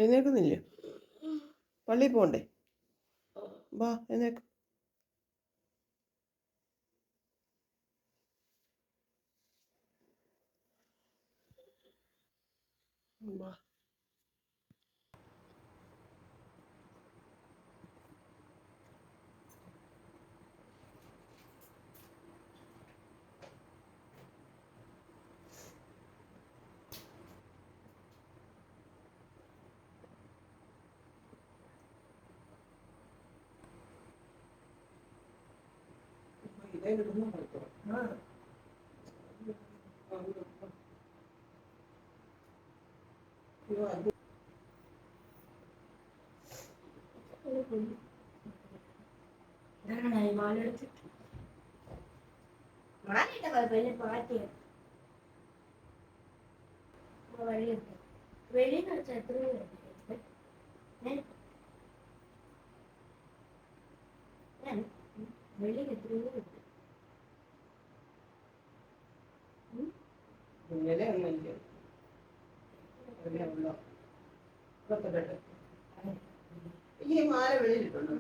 എഴുന്നേക്കുന്നില്ലേ? പള്ളിയിൽ പോകണ്ടേ? വാ എഴുന്നേക്ക്. വാ. ഈ മാല വെളിയിലിട്ടുണ്ടോ?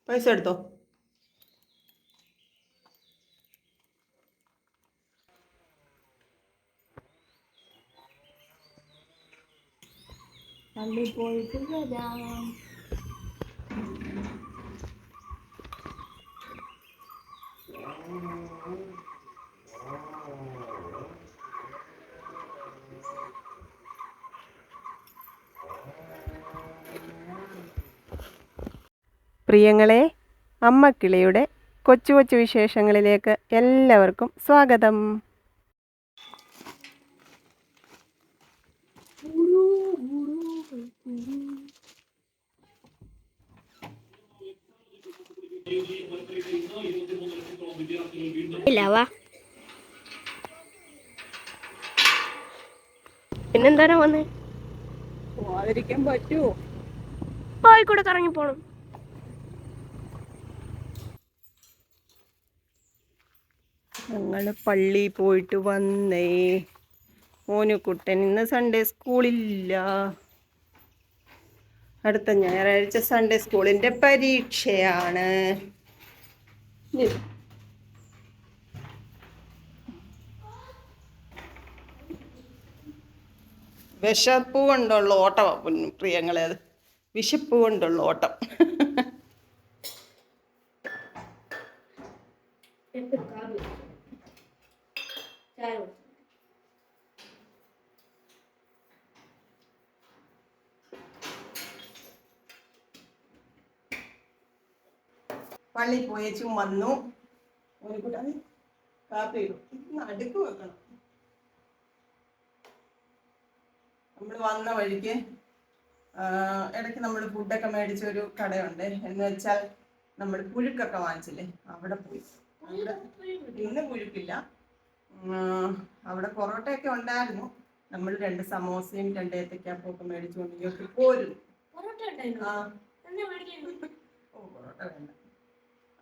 പൈസ എടുത്തോ? പള്ളി പോയിട്ട് വരാം. പ്രിയങ്ങളെ, അമ്മക്കിളിയുടെ കൊച്ചു കൊച്ചു വിശേഷങ്ങളിലേക്ക് എല്ലാവർക്കും സ്വാഗതം. പിന്നെന്താ വന്നേ? പോവാതിരിക്കാൻ പറ്റുമോ? പോയിക്കൂടെ കറങ്ങിപ്പോണം. ഞങ്ങൾ പള്ളിയിൽ പോയിട്ട് വന്നേ. മോനുക്കുട്ടൻ ഇന്ന് സൺഡേ സ്കൂളില്ല. അടുത്ത ഞായറാഴ്ച സൺഡേ സ്കൂളിൻ്റെ പരീക്ഷയാണ്. വിശപ്പ് കൊണ്ടുള്ള ഓട്ടമാണ് പ്രിയങ്ങളെ, അത് വിശപ്പ് കൊണ്ടുള്ള ഓട്ടം. പള്ളിയിൽ പോയേച്ചും വന്നു. ഒരു കൂട്ടാൻ കാപ്പി അടുക്ക് വെക്കണം. നമ്മൾ വന്ന വഴിക്ക് ഇടയ്ക്ക് നമ്മൾ ഫുഡൊക്കെ മേടിച്ച ഒരു കടയുണ്ട്. എന്ന് വെച്ചാൽ നമ്മൾ പുഴുക്കൊക്കെ വാങ്ങിച്ചില്ലേ, അവിടെ പോയി. അവിടെ ഇന്ന് പുഴുക്കില്ല, അവിടെ പൊറോട്ടയൊക്കെ ഉണ്ടായിരുന്നു. നമ്മൾ 2 സമോസയും 2 ഏത്തക്കാപ്പൊക്കെ മേടിച്ചുകൊണ്ട് പോരും. പൊറോട്ട വേണ്ട.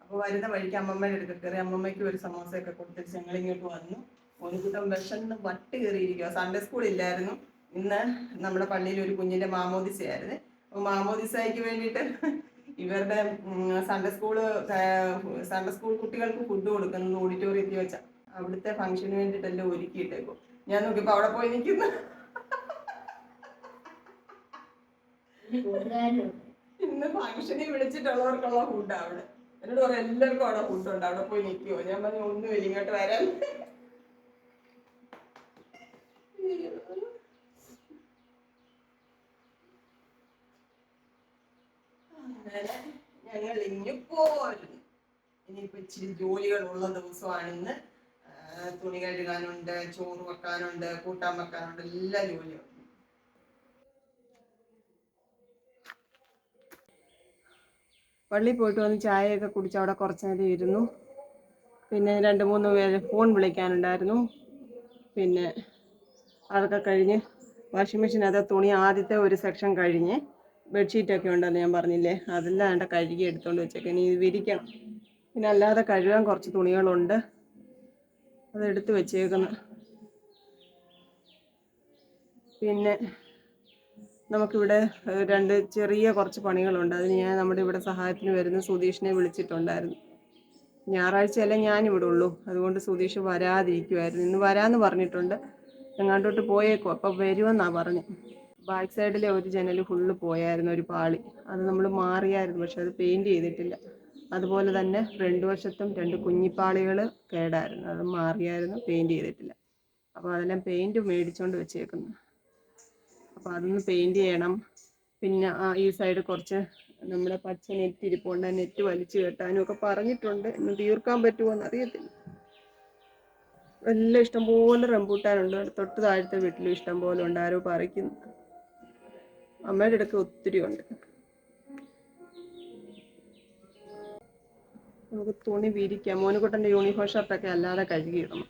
അപ്പോൾ വരുന്ന വഴിക്ക് അമ്മമ്മയുടെ അടുത്ത് കയറി അമ്മമ്മയ്ക്ക് ഒരു സമോസയൊക്കെ കൊടുത്തിട്ട് ഞങ്ങളിങ്ങോട്ട് വന്നു. ഒരു കൂട്ടം വിശന്ന് വട്ട് കയറിയിരിക്കുക. സൺഡേ സ്കൂൾ ഇല്ലായിരുന്നു ഇന്ന്. നമ്മുടെ പള്ളിയിൽ ഒരു കുഞ്ഞിൻ്റെ മാമോദിസയായിരുന്നു. അപ്പോൾ മാമോദിസയ്ക്ക് വേണ്ടിയിട്ട് ഇവരുടെ സൺഡേ സ്കൂൾ കുട്ടികൾക്ക് ഫുഡ് കൊടുക്കുന്നത് ഓഡിറ്റോറിയത്തിൽ വെച്ചാൽ അവിടുത്തെ ഫംഗ്ഷന് വേണ്ടിയിട്ടെല്ലാം ഒരുക്കിയിട്ടേക്കും. ഞാൻ നോക്കിയപ്പോൾ അവിടെ പോയി നിൽക്കുന്നു. ഇന്ന് ഫംഗ്ഷനിൽ വിളിച്ചിട്ടുള്ളവർക്കുള്ള ഫുഡാണ് അവിടെ. എന്നോട് പറയാം എല്ലാവർക്കും അവിടെ ഫുഡുണ്ട്, അവിടെ പോയി നിൽക്കുമോ? ഞാൻ പറഞ്ഞു ഒന്നുമില്ല, ഇങ്ങോട്ട് വരാൻ. ഞങ്ങൾ ഇനി പോരുന്നു. ഇനിയിപ്പോ ഇച്ചിരി ജോലികളുള്ള ദിവസമാണ് ഇന്ന്. തുണി കഴുകാനുണ്ട്, ചോറ് വെക്കാനുണ്ട്, കൂട്ടാൻ വെക്കാനുണ്ട്, എല്ലാ ജോലിയും. പള്ളിയിൽ പോയിട്ട് വന്ന് ചായയൊക്കെ കുടിച്ച് അവിടെ കുറച്ച് നേരം ഇരുന്നു. പിന്നെ 2-3 പേര് ഫോൺ വിളിക്കാനുണ്ടായിരുന്നു. പിന്നെ അതൊക്കെ കഴിഞ്ഞ് വാഷിംഗ് മെഷീനകത്ത് തുണി ആദ്യത്തെ ഒരു സെക്ഷൻ കഴിഞ്ഞ് ബെഡ്ഷീറ്റൊക്കെ ഉണ്ടെന്ന് ഞാൻ പറഞ്ഞില്ലേ, അതെല്ലാം എൻ്റെ കഴുകി എടുത്തുകൊണ്ട് വെച്ചേക്കാം. ഇനി ഇത് വിരിക്കണം. പിന്നെ അല്ലാതെ കഴുകാൻ കുറച്ച് തുണികളുണ്ട്, അതെടുത്ത് വെച്ചേക്കുന്നു. പിന്നെ നമുക്കിവിടെ രണ്ട് ചെറിയ കുറച്ച് പണികളുണ്ട്. അതിന് ഞാൻ നമ്മുടെ ഇവിടെ സഹായത്തിന് വരുന്ന സുധീഷിനെ വിളിച്ചിട്ടുണ്ടായിരുന്നു. ഞായറാഴ്ചയല്ലേ ഞാനിവിടെ ഉള്ളൂ, അതുകൊണ്ട് സുധീഷ് വരാതിരിക്കുമായിരുന്നു. ഇന്ന് വരാമെന്ന് പറഞ്ഞിട്ടുണ്ട്, എങ്ങാണ്ടോട്ട് പോയേക്കും. അപ്പോൾ വരുമെന്നാണ് പറഞ്ഞു. ബാക്ക് സൈഡിലെ ഒരു ജനൽ ഫുള്ള് പോയായിരുന്നു, ഒരു പാളി. അത് നമ്മൾ മാറിയായിരുന്നു, പക്ഷെ അത് പെയിൻറ്റ് ചെയ്തിട്ടില്ല. അതുപോലെ തന്നെ ഫ്രണ്ട് വശത്തും 2 കുഞ്ഞിപ്പാളികൾ കേടായിരുന്നു, അത് മാറിയായിരുന്നു, പെയിൻറ്റ് ചെയ്തിട്ടില്ല. അപ്പോൾ അതെല്ലാം പെയിൻറ്റ് മേടിച്ചുകൊണ്ട് വെച്ചേക്കുന്നു. അപ്പോൾ അതൊന്ന് പെയിൻറ്റ് ചെയ്യണം. പിന്നെ ഈ സൈഡ് കുറച്ച് നമ്മുടെ പച്ച നെറ്റ് ഇരിപ്പുണ്ട്, നെറ്റ് വലിച്ചു കെട്ടാനും ഒക്കെ പറഞ്ഞിട്ടുണ്ട്. ഇന്ന് തീർക്കാൻ പറ്റുമോ എന്ന് അറിയത്തില്ല. എല്ലാം ഇഷ്ടംപോലെ റംബൂട്ടാനുണ്ട്. തൊട്ട് താഴത്തെ വീട്ടിലും ഇഷ്ടംപോലെ ഉണ്ട്, ആരോ പറിക്കുന്നു. അമ്മയുടെ അടുക്ക് ഒത്തിരി ഉണ്ട്. നമുക്ക് തുണി വിരിക്കാം. മോനുകുട്ടൻ്റെ യൂണിഫോം ഷർട്ടൊക്കെ അല്ലാതെ കഴുകിയിടണം.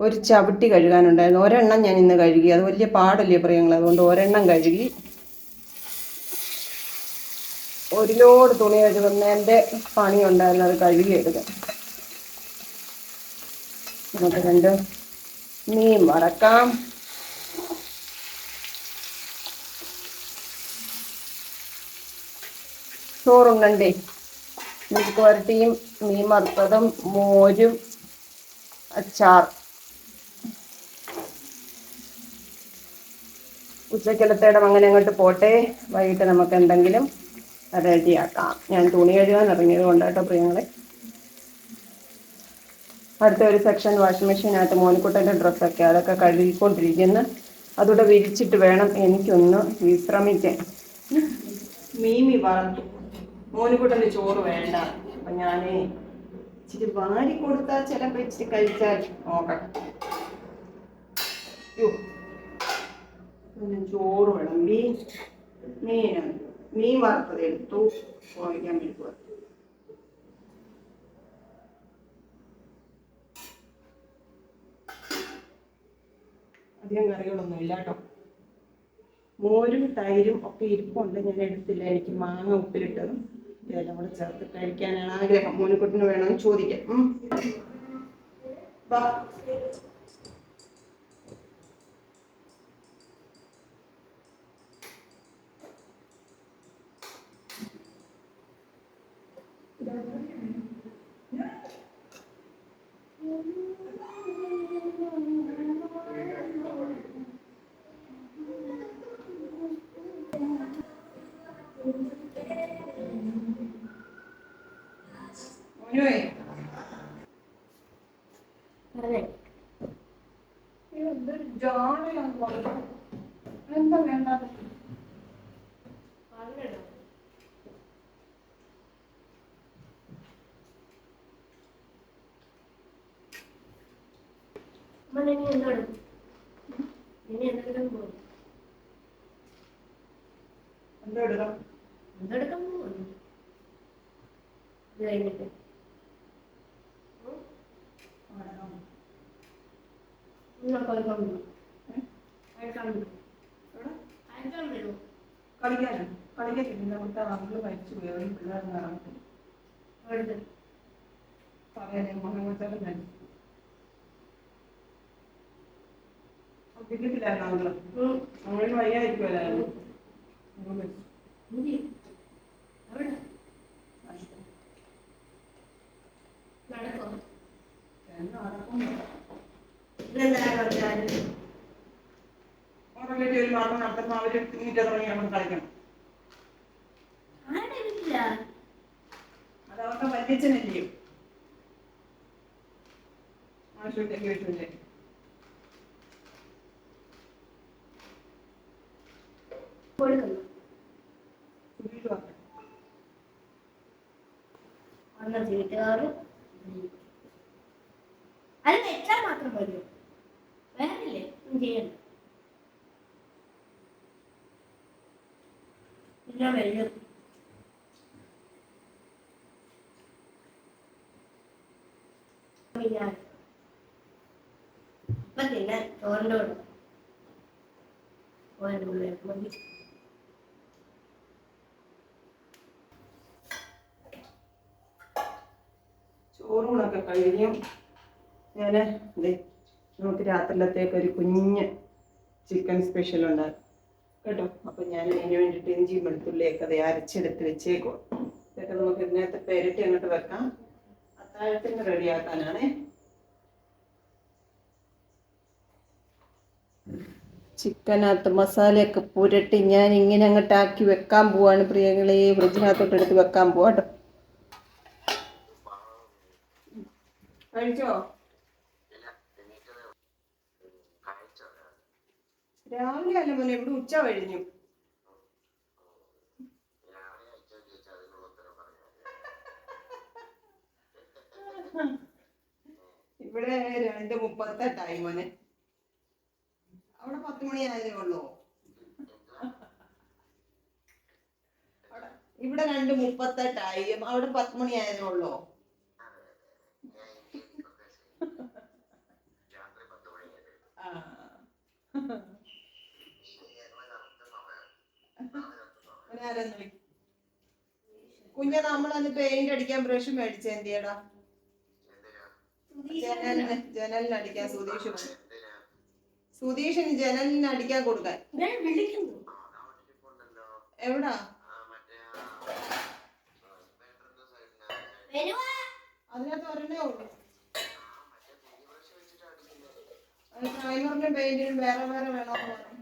ഒരു ചവിട്ടി കഴുകാനുണ്ടായിരുന്നു, ഒരെണ്ണം ഞാൻ ഇന്ന് കഴുകി. അത് വലിയ പാടല്ലേ പ്രിയങ്ങൾ, അതുകൊണ്ട് ഒരെണ്ണം കഴുകി. ഒരു ലോഡ് തുണി കഴുകുന്നതിൻ്റെ പണിയുണ്ടായിരുന്നു, അത് കഴുകിയെടുക്കാം. നമുക്ക് 2 മീൻ വറക്കാം. ചോറുണ്ടേ, മെഴുക്ക് വരട്ടിയും മീൻ വറുത്തതും മോരും അച്ചാർ. ഉച്ചക്കലത്തേടം അങ്ങനെ അങ്ങോട്ട് പോട്ടെ. വൈകിട്ട് നമുക്ക് എന്തെങ്കിലും റെഡിയാക്കാം. ഞാൻ തുണി കഴുകാൻ ഇറങ്ങിയത് കൊണ്ടാട്ടോ പ്രിയങ്ങളെ. അടുത്ത ഒരു സെക്ഷൻ വാഷിംഗ് മെഷീനകത്ത് മോനിക്കുട്ടൻ്റെ ഡ്രസ്സൊക്കെ, അതൊക്കെ കഴുകിക്കൊണ്ടിരിക്കുന്നു. അതുകൂടെ വിരിച്ചിട്ട് വേണം എനിക്കൊന്ന് വിശ്രമിക്കാൻ. മീമി വറുത്തു, മോനിക്കുട്ടൻ്റെ ചോറ് വേണ്ട. അപ്പം ഞാൻ ഇച്ചിരി വാരി കൊടുത്താൽ ചിലപ്പോൾ ഇച്ചിരി കഴിച്ചാൽ നോക്കട്ടെ. ചോറ് വിളമ്പി, മീൻ വറുത്തത് എടുത്തു പോയിക്കാൻ വേണ്ടി. അധികം കറികളൊന്നും ഇല്ല കേട്ടോ. മോരും തൈരും ഒക്കെ ഇരിപ്പുണ്ട്, ഞാൻ എടുത്തില്ല. എനിക്ക് മാങ്ങ ഉപ്പിലിട്ടതും ഇതെല്ലാം കൂടെ ചേർത്ത് കഴിക്കാനാണ് ആഗ്രഹം. മോനിക്കുട്ടിന് വേണമെന്ന് ചോദിക്കാം. എന്താ വേണ്ടത്? എന്തെടുക്കാൻ പോകുന്നു? ഇത് കഴിഞ്ഞിട്ട് കളിക്കാനും കളിക്കത്തില്ല. മരിച്ചു പോയി, പിള്ളേർ നടന്നിട്ട് വയ്യായിരിക്കുമല്ലായിരുന്നു. ഒരു മാസം നടത്തുമ്പോൾ അവര് തുടങ്ങി നമ്മൾ കളിക്കണം. അതവർക്ക് വല്യച്ഛനല്ലയോ ആശുപത്രിക്ക് വീട്ടില്ലേ. വീട്ടുകാർ അത് വെച്ചാൽ മാത്രം മതിയോ? വേറില്ലേ ചെയ്യണ്ട. പിന്നെ വെള്ളം ഇപ്പൊ പിന്നെ ചോറിൻ്റെ കൂടെ ചോറൂണൊക്കെ കഴിഞ്ഞു. ഞാൻ നമുക്ക് രാത്രിയിലത്തേക്ക് ഒരു കുഞ്ഞ് ചിക്കൻ സ്പെഷ്യൽ ഉണ്ടാകും കേട്ടോ. അപ്പം ഞാൻ അതിന് വേണ്ടിയിട്ട് ഇഞ്ചിയും വെളുത്തുള്ളിയൊക്കെ അത് അരച്ചെടുത്ത് വെച്ചേക്കും. ഇതൊക്കെ നമുക്ക് ഇതിനകത്ത് പെരട്ടി അങ്ങോട്ട് വെക്കാം. അത്താഴത്തിന് റെഡിയാക്കാനാണേ. ചിക്കനകത്ത് മസാലയൊക്കെ പുരട്ടി ഞാൻ ഇങ്ങനെ അങ്ങോട്ടാക്കി വെക്കാൻ പോവാണ് പ്രിയങ്ങളെ. ഫ്രിഡ്ജിനകത്തോട്ട് എടുത്ത് വെക്കാൻ പോവാട്ടോ. കഴിച്ചോ? രാവിലെ അല്ല മോനെ, ഇവിടെ ഉച്ച കഴിഞ്ഞു. ഇവിടെ 2:38 മോനെ. അവിടെ 10 മണിയായതേ ഉള്ളൂ. ഇവിടെ 2:38 അവിടെ 10 മണിയായതേ ഉള്ളൂ. കുഞ്ഞ നമ്മളന്ന് പെയിന്റ് അടിക്കാൻ ബ്രഷ് മേടിച്ച എന്തിയടാ? ജനലിന് അടിക്കാൻ സുധീഷിന് ജനലിന് അടിക്കാൻ കൊടുക്കാൻ. എവിടാ? അതിനകത്ത് ഒരെണ്ണേ ഉള്ളു. പ്രൈമറിനും പെയിന്റിനും വേറെ വേറെ വേണമെന്ന് പറഞ്ഞു.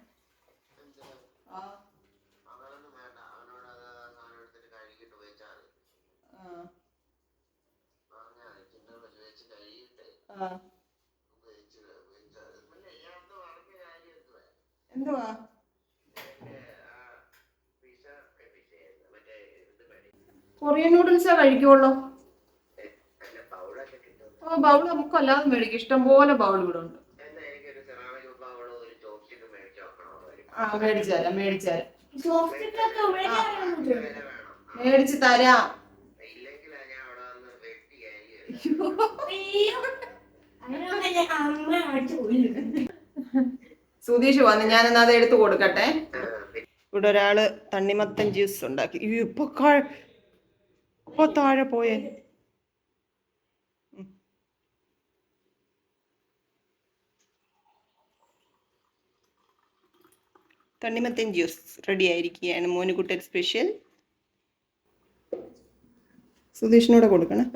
എന്തുവാ? കൊറിയൻ നൂഡിൽസേ കഴിക്കുള്ളൂ. ബൗള് നമുക്ക് അല്ലാതെ മേടിക്കും. ഇഷ്ടം പോലെ ബൗൾ ഇവിടെ ഉണ്ട്. മേടിച്ചു തരാം മേടിച്ചു തരാം. സുധീഷ് വന്ന് ഞാനെന്നാ അത് എടുത്തു കൊടുക്കട്ടെ. ഇവിടെ ഒരാള് തണ്ണിമത്തൻ ജ്യൂസ് ഉണ്ടാക്കി. ഇപ്പൊ താഴെ പോയേ. തണ്ണിമത്തൻ ജ്യൂസ് റെഡി ആയിരിക്കുകയാണ്. മോനുകുട്ടൻ സ്പെഷ്യൽ. സുധീഷിനോടെ കൊടുക്കണം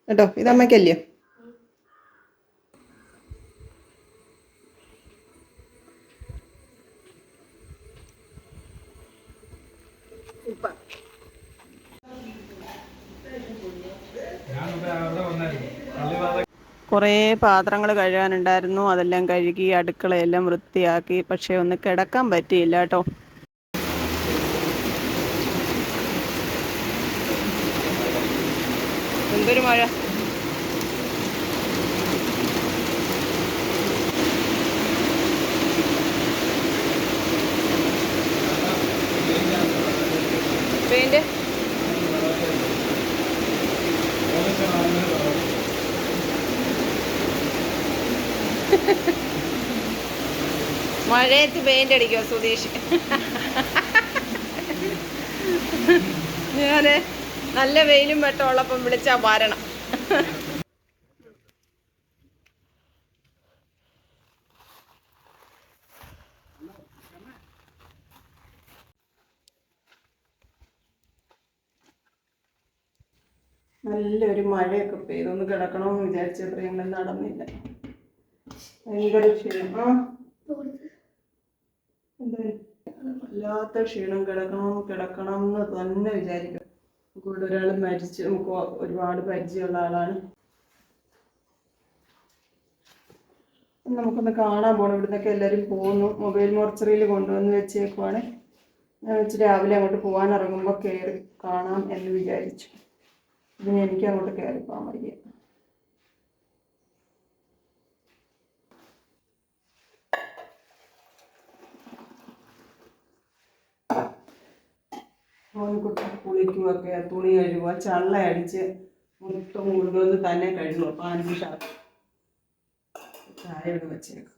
കേട്ടോ. ഇതമ്മയ്ക്കല്ലേ? കുറേ പാത്രങ്ങൾ കഴുകാനുണ്ടായിരുന്നു. അതെല്ലാം കഴുകി അടുക്കളയെല്ലാം വൃത്തിയാക്കി. പക്ഷെ ഒന്ന് കിടക്കാൻ പറ്റിയില്ല കേട്ടോ. എന്തൊരു മഴ. പെയിന്റ് മഴയത്ത് പെയിന്റ് അടിക്കോ സുധീഷ്? നല്ല വെയിലും വെട്ടമുള്ളപ്പം വിളിച്ചാൽ വരണം. നല്ലൊരു മഴയൊക്കെ പെയ്തൊന്ന് കിടക്കണമെന്ന് വിചാരിച്ചപ്പോൾ ഞങ്ങൾ നടന്നില്ല. ഭയങ്കര ക്ഷീണം. വല്ലാത്ത ക്ഷീണം. കിടക്കണം എന്ന് തന്നെ വിചാരിക്കും. കൂടെ ഒരാൾ മരിച്ച്, നമുക്ക് ഒരുപാട് പരിചയമുള്ള ആളാണ്. നമുക്കൊന്ന് കാണാൻ പോകണം. ഇവിടുന്നൊക്കെ എല്ലാവരും പോകുന്നു. മൊബൈൽ മോർച്ചറിയിൽ കൊണ്ടുവന്ന് വെച്ചേക്കുവാണ്. ഞാൻ വെച്ച് രാവിലെ അങ്ങോട്ട് പോകാൻ ഇറങ്ങുമ്പോൾ കയറി കാണാം എന്ന് വിചാരിച്ചു. ഇതിന് എനിക്ക് അങ്ങോട്ട് കയറി പോകാൻ വയ്യ. മോൻകുട്ടി കുളിക്കുമൊക്കെ, തുണി കഴുകുക, ചള്ള അടിച്ച് മൊത്തം കൊണ്ടുവന്ന് തന്നെ കഴുകുക. അപ്പം 5 ഷാപ്പ് ചായ ഇവിടെ വെച്ചേക്കും.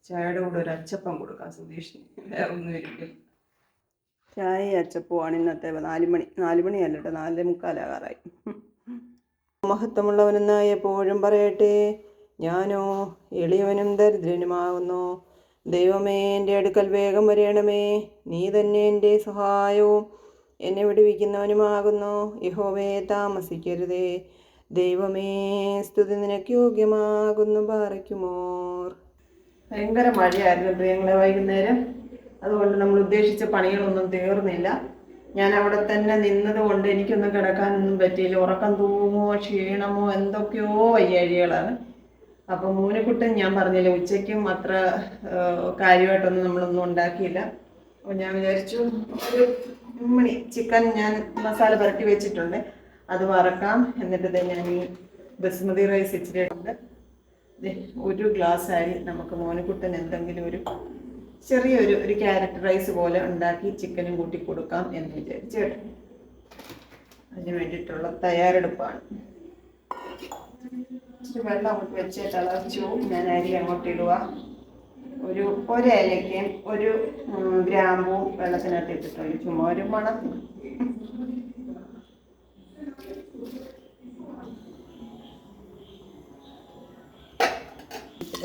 ചായയുടെ കൂടെ ഒരു അച്ചപ്പം കൊടുക്കാം സുധീഷിന്. വേറെ ഒന്നും ഇരിക്കും. ചായ അച്ചപ്പമാണ് ഇന്നത്തെ. 4 മണി 4 മണിയല്ല കേട്ടോ, 4:45 മഹത്വമുള്ളവനെന്നായി എപ്പോഴും പറയട്ടെ. ഞാനോ എളിയവനും ദരിദ്രനുമാകുന്നു. ദൈവമേ, എൻ്റെ അടുക്കൽ വേഗം വരേണമേ. നീ തന്നെ എൻ്റെ സഹായവും എന്നെ വിടുവിക്കുന്നവനുമാകുന്നു. യഹോവേ, താമസിക്കരുതേ. ദൈവമേ, സ്തുതി നിനക്ക് യോഗ്യമാകുന്നു. പാറയ്ക്കുമോർ. ഭയങ്കര മഴയായിരുന്നു പ്രിയങ്ങളെ വൈകുന്നേരം. അതുകൊണ്ട് നമ്മൾ ഉദ്ദേശിച്ച പണികളൊന്നും തീർന്നില്ല. ഞാൻ അവിടെ തന്നെ നിന്നത് കൊണ്ട് എനിക്കൊന്നും കിടക്കാനൊന്നും പറ്റിയില്ല. ഉറക്കം തൂങ്ങുമോ ക്ഷീണമോ എന്തൊക്കെയോ വയ്യാഴികളാണ്. അപ്പം മൂന്നുകുട്ടൻ ഞാൻ പറഞ്ഞില്ല, ഉച്ചയ്ക്കും അത്ര കാര്യമായിട്ടൊന്നും നമ്മളൊന്നും ഉണ്ടാക്കിയില്ല. അപ്പോൾ ഞാൻ വിചാരിച്ചു ഒരു മണി ചിക്കൻ ഞാൻ മസാല പുരട്ടി വെച്ചിട്ടുണ്ട്, അത് വറക്കാം. എന്നിട്ട് ഞാൻ ഈ ബസ്മതി റൈസ് ഇച്ചിരി ഉണ്ട്. 1 ഗ്ലാസ് അരി നമുക്ക് മോനുകുട്ടൻ എന്തെങ്കിലും ഒരു ചെറിയൊരു ക്യാരറ്റ് റൈസ് പോലെ ഉണ്ടാക്കി ചിക്കനും കൂട്ടി കൊടുക്കാം എന്ന് വിചാരിച്ചു കേട്ടോ. അതിന് വേണ്ടിയിട്ടുള്ള തയ്യാറെടുപ്പാണ്. വെള്ളം അങ്ങോട്ട് വെച്ച് തിളച്ചു. ഞാൻ അരി അങ്ങോട്ട് ഇടുക. ഒരു ഏലക്കയും 1 ഗ്രാമ്പും വെള്ളത്തിനകത്ത് ഇട്ടിട്ടുണ്ട്. ചുമ്മാ ഒരു മണം.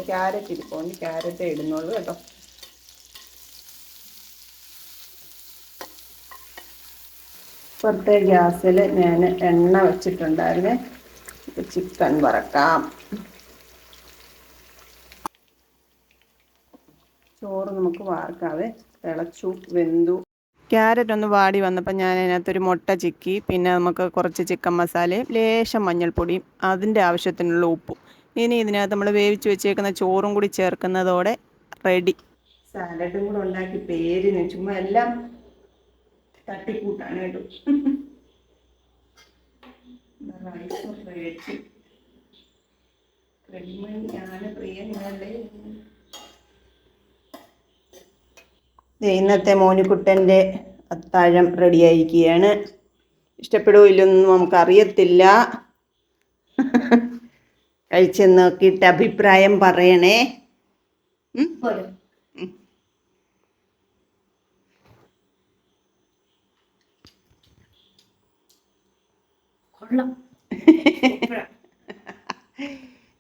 ക്യാരറ്റ് ഇരിപ്പുണ്ട്, ക്യാരറ്റ് ഇടുന്നുള്ളൂ കേട്ടോ. പുറത്തെ ഗ്യാസിൽ ഞാൻ എണ്ണ വെച്ചിട്ടുണ്ടായിരുന്നേ. ചിക്കൻ വറക്കാം. ചോറ് നമുക്ക് വാർക്കാവേ. തിളച്ചു, വെന്തു. ക്യാരറ്റ് ഒന്ന് വാടി വന്നപ്പോൾ ഞാൻ അതിനകത്തൊരു മുട്ട ചിക്കി, പിന്നെ നമുക്ക് കുറച്ച് ചിക്കൻ മസാലയും ലേശം മഞ്ഞൾപ്പൊടിയും അതിൻ്റെ ആവശ്യത്തിനുള്ള ഉപ്പും, ഇനി ഇതിനകത്ത് നമ്മൾ വേവിച്ച് വെച്ചേക്കുന്ന ചോറും കൂടി ചേർക്കുന്നതോടെ റെഡി. സാലഡും കൂടെ ഉണ്ടാക്കി പേരിന്, ചുമ്മാ എല്ലാം തട്ടിക്കൂട്ടാണ് കേട്ടോ. ഇന്നത്തെ മോനുകുട്ടൻ്റെ അത്താഴം റെഡിയായിരിക്കുകയാണ്. ഇഷ്ടപ്പെടുമോ ഇല്ലൊന്നും നമുക്കറിയത്തില്ല. കഴിച്ച് നോക്കിയിട്ട് അഭിപ്രായം പറയണേ.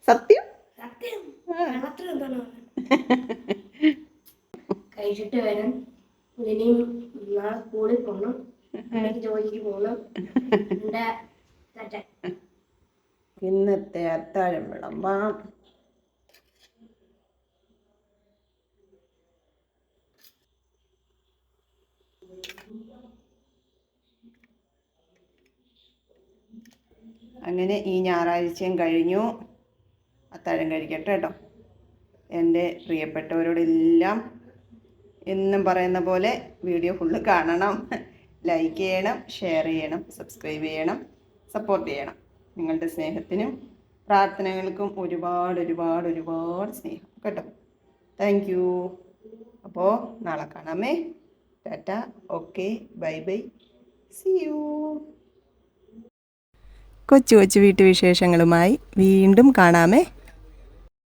സത്യം കഴിച്ചിട്ട് വരാം. ഇനിയും നാളെ സ്കൂളിൽ പോകണം, ജോലിക്ക് പോകണം. ഇന്നത്തെ അത്താഴം വിളമ്പാം. അങ്ങനെ ഈ ഞായറാഴ്ചയും കഴിഞ്ഞു. അത്താഴം കഴിക്കട്ടെ കേട്ടോ. എൻ്റെ പ്രിയപ്പെട്ടവരോടെല്ലാം എന്നും പറയുന്ന പോലെ വീഡിയോ ഫുള്ള് കാണണം, ലൈക്ക് ചെയ്യണം, ഷെയർ ചെയ്യണം, സബ്സ്ക്രൈബ് ചെയ്യണം, സപ്പോർട്ട് ചെയ്യണം. നിങ്ങളുടെ സ്നേഹത്തിനും പ്രാർത്ഥനകൾക്കും ഒരുപാട് ഒരുപാട് ഒരുപാട് സ്നേഹം കേട്ടോ. Thank you. അപ്പോൾ നാളെ കാണാമേ. Ta-ta. Okay, bye bye, see you. കൊച്ചു കൊച്ചു വീട്ടുവിശേഷങ്ങളുമായി വീണ്ടും കാണാമേ.